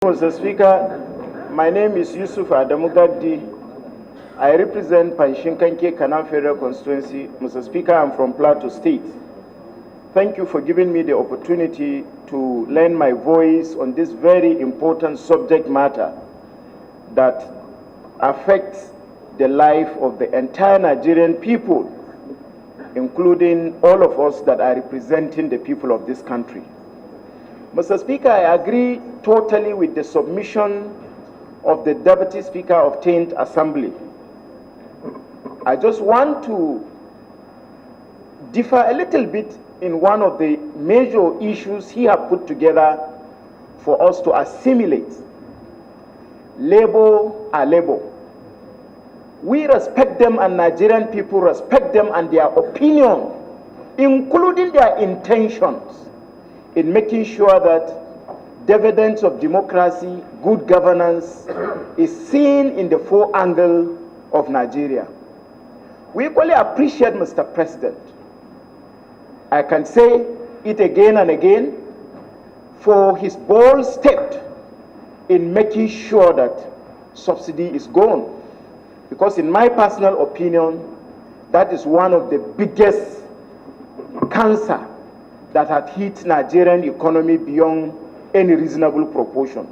Mr. Speaker, my name is Yusuf Adamu Gaddi. I represent Panshinkanke Kanam Federal Constituency. Mr. Speaker, I'm from Plateau State. Thank you for giving me the opportunity to lend my voice on this very important subject matter that affects the life of the entire Nigerian people, including all of us that are representing the people of this country. Mr. Speaker, I agree totally with the submission of the Deputy Speaker of 10th Assembly. I just want to differ a little bit in one of the major issues he has put together for us to assimilate. Labor are labor. We respect them, and Nigerian people respect them and their opinion, including their intentions, in making sure that dividends of democracy, good governance, is seen in the full angle of Nigeria. We equally appreciate Mr. President. I can say it again and again, for his bold step in making sure that subsidy is gone. Because in my personal opinion, that is one of the biggest cancer that had hit Nigerian economy beyond any reasonable proportion.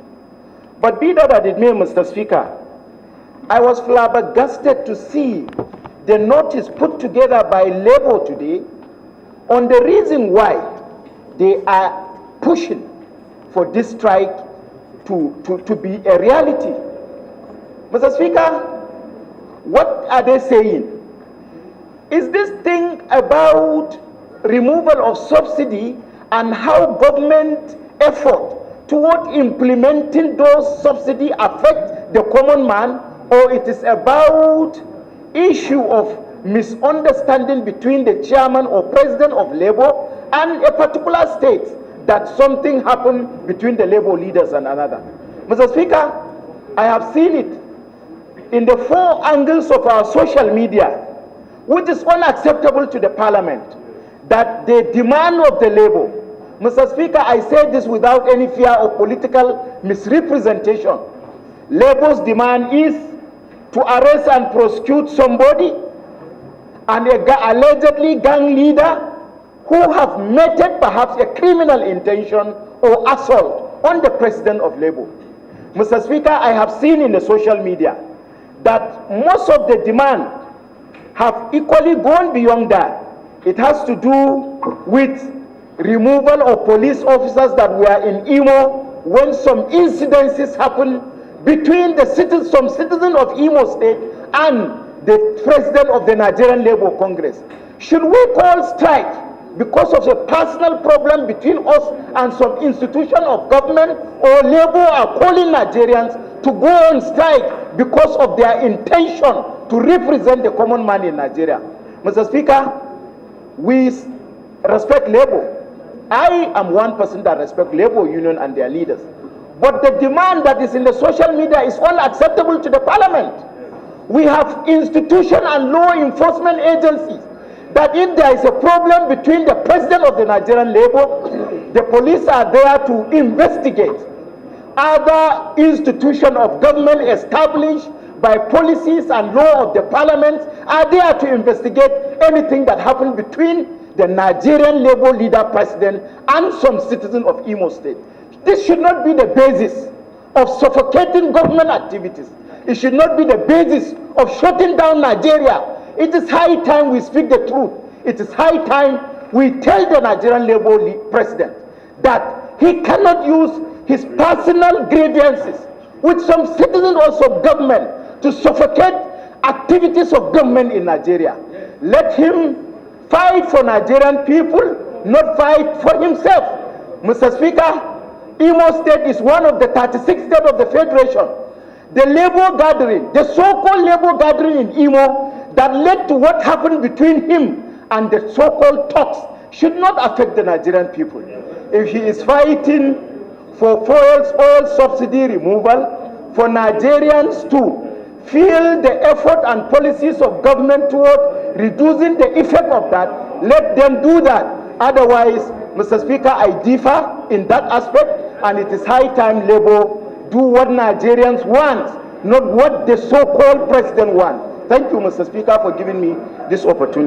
But be that as it may, Mr. Speaker, I was flabbergasted to see the notice put together by Labour today on the reason why they are pushing for this strike to be a reality. Mr. Speaker, what are they saying? Is this thing about removal of subsidy and how government effort toward implementing those subsidies affect the common man, or it is about issue of misunderstanding between the chairman or president of Labour and a particular state that something happened between the Labour leaders and another? Mr. Speaker, I have seen it in the four angles of our social media, which is unacceptable to the parliament, that the demand of the Labour, Mr. Speaker, I say this without any fear of political misrepresentation. Labour's demand is to arrest and prosecute somebody, and allegedly gang leader who have meted perhaps a criminal intention or assault on the president of Labour. Mr. Speaker, I have seen in the social media that most of the demand have equally gone beyond that. It has to do with removal of police officers that were in Imo when some incidences happened between some citizens of Imo State and the president of the Nigerian Labour Congress. Should we call strike because of a personal problem between us and some institution of government, or Labour are calling Nigerians to go on strike because of their intention to represent the common man in Nigeria? Mr. Speaker, we respect Labour. I am one person that respects Labour Union and their leaders. But the demand that is in the social media is unacceptable to the parliament. We have institution and law enforcement agencies that if there is a problem between the president of the Nigerian Labour, the police are there to investigate. Other institutions of government established by policies and law of the parliament are there to investigate anything that happened between the Nigerian Labour leader president and some citizen of Imo State. This should not be the basis of suffocating government activities. It should not be the basis of shutting down Nigeria. It is high time we speak the truth. It is high time we tell the Nigerian Labour president that he cannot use his personal grievances with some citizens also of government to suffocate activities of government in Nigeria. Let him fight for Nigerian people, not fight for himself. Mr. Speaker, Imo State is one of the 36 states of the Federation. The labor gathering, the so-called labor gathering in Imo that led to what happened between him and the so-called talks should not affect the Nigerian people. If he is fighting for oil subsidy removal, for Nigerians to feel the effort and policies of government toward reducing the effect of that, let them do that. Otherwise, Mr. Speaker, I differ in that aspect, and it is high time Labour do what Nigerians want, not what the so-called president wants. Thank you, Mr. Speaker, for giving me this opportunity.